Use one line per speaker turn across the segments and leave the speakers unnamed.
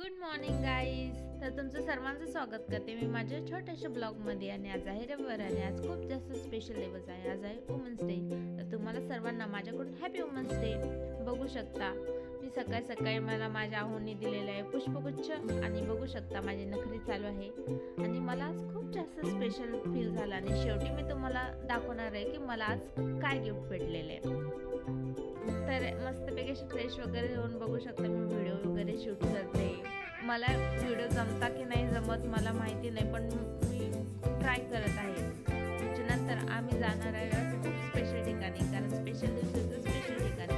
Good morning guys. तर तुमचं सर्वांचं स्वागत करते मी माझ्या छोट्याशा ब्लॉगमध्ये. आणि आज आहे रविवार आणि आज खूप जास्त स्पेशल दिवस आहे. आज आहे वुमन्स डे. तर तुम्हाला सर्वांना माझ्याकडून हॅपी वुमन्स डे. बघू शकता मी सकाळी सकाळी मला माझ्या आहोंनी दिलेलं आहे पुष्पगुच्छ आणि बघू शकता माझी नखरी चालू आहे. आणि मला आज खूप जास्त स्पेशल फील झालं. आणि शेवटी मी तुम्हाला दाखवणार आहे की मला आज काय गिफ्ट भेटलेलं आहे. तर मस्तपैकी अशी फ्रेश वगैरे होऊन बघू शकता मी व्हिडिओ वगैरे शूट करते. मला व्हिडिओ जमता की नाही जमत मला माहिती नाही, पण मी ट्राय करत आहे. त्याच्यानंतर आम्ही जाणार आहे असं खूप स्पेशल ठिकाणी, कारण स्पेशल दिवसाचं स्पेशल ठिकाणी.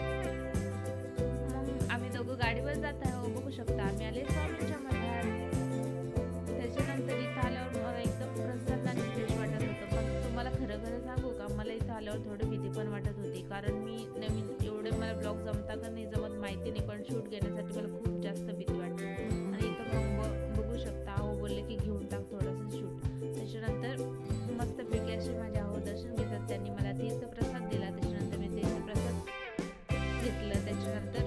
मग आम्ही दोघं गाडीवर जात आहे. बघू शकता आम्ही आले स्वामींच्या मठात. त्याच्यानंतर इथं आल्यावर मला एकदम प्रसन्न आणि फ्रेश वाटत होतं. पण तुम्हाला खरं खरं सांगू का, मला इथं आल्यावर थोडी भीती पण वाटत होती, कारण मी नवीन एवढे मला ब्लॉग जमता का नाही जमत माहिती नाही, पण शूट घेण्यासाठी मला खूप जास्त भीती वाटते. आणि इथं मग बघू शकता आहो बोलले की घेऊन टाक थोडंसं शूट. त्याच्यानंतर मस्तपैकी असे माझ्या आहो दर्शन घेतात. त्यांनी मला तीर्थप्रसाद दिला. त्याच्यानंतर मी तीर्थप्रसाद घेतलं. त्याच्यानंतर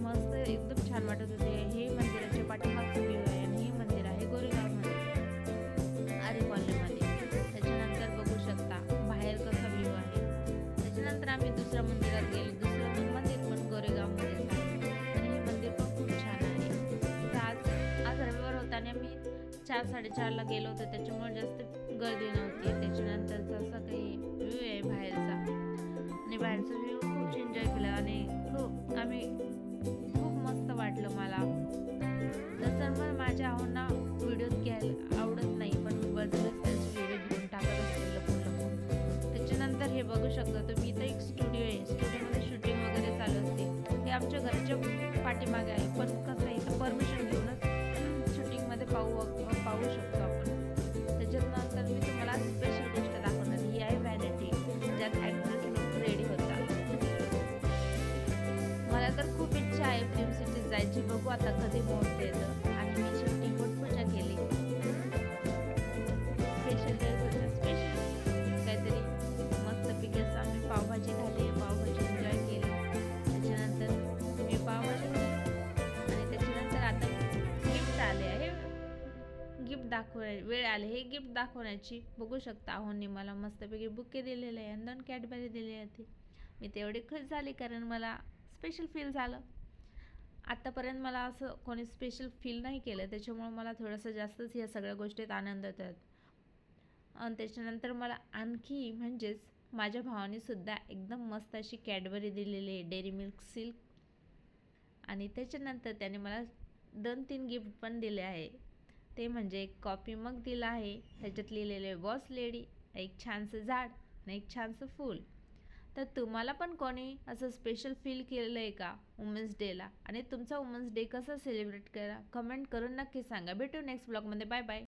मस्त एकदम छान वाटत होते. हे मंदिराच्या पाठीमागचं व्ह्यू आहे आणि हे मंदिर आहे गोरेगावमध्ये आरे कॉलनीमध्ये. त्याच्यानंतर बघू शकता बाहेर कसा व्ह्यू आहे. त्याच्यानंतर आम्ही दुसऱ्या मंदिरात गेलो. दुसरं मंदिर पण गोरेगावमध्ये आहे आणि हे मंदिर पण खूप छान आहे. तर आज रविवार होता आणि आम्ही 4-4:30ला गेलो होतो, त्याच्यामुळे जास्त गर्दी नव्हती. त्याच्यानंतरचा असा काही व्ह्यू आहे बाहेरचा आणि बाहेरचा व्ह्यू खूप एन्जॉय केला आणि खूप मस्त वाटलं मला. तसं मग माझ्या आहोंना व्हिडिओज घ्यायला आवडत नाही, पण मी बदलच त्यांचे व्हिडिओ घेऊन टाकत असते लपून. त्याच्यानंतर हे बघू शकता तुम्ही, इथं एक स्टुडिओ आहे. स्टुडिओमध्ये शूटिंग वगैरे चालू असते. हे आमच्या घराच्या पाठीमागे आहे, पण कसं आहे इथं परमिशन घेऊनच शूटिंगमध्ये पाहू शकतो आपण. त्याच्यानंतर मी तुम्हाला स्पेशल गोष्ट दाखवणार. ही आहे व्हॅनिटी, ज्यात ॲक्ट्रेस लोक रेडी होतात. मला तर खूप इच्छा आहे फिल्म सिटीत जायची. बघू आता कधी मोडते येतं. आणि मी शेवटी पूजा केली. स्पेशल काहीतरी मस्तपैकी असं आम्ही पावभाजी खाल्ली. पावभाजी एन्जॉय केली. त्याच्यानंतर मी पावभाजी आणि त्याच्यानंतर आता गिफ्ट आले आहे. गिफ्ट वेळ आले हे गिफ्ट दाखवण्याची. बघू शकता आहोंनी मला मस्तपैकी बुके दिलेले आहे आणि 2 कॅडबरी दिली होती. मी तेवढी खुश झाली, कारण मला स्पेशल फील झालं. आत्तापर्यंत मला असं कोणी स्पेशल फील नाही केलं, त्याच्यामुळे मला थोडंसं जास्तच या सगळ्या गोष्टीत आनंद होतात. आणि त्याच्यानंतर मला आणखी म्हणजेच माझ्या भावाने सुद्धा एकदम मस्त अशी कॅडबरी दिलेली आहे, डेअरी मिल्क सिल्क. आणि त्याच्यानंतर त्याने मला 2-3 गिफ्ट पण दिले आहे. ते म्हणजे एक कॉफी मग दिला आहे, त्याच्यात लिहिलेले बॉस लेडी, एक छानसं झाड आणि एक छानसं फूल. तर तुम्हाला पण कोणी असं स्पेशल फील केलं आहे का वुमन्स डेला? आणि तुमचा वुमन्स डे कसा सेलिब्रेट करा कमेंट करून नक्की सांगा. भेटू नेक्स्ट ब्लॉगमध्ये. Bye bye.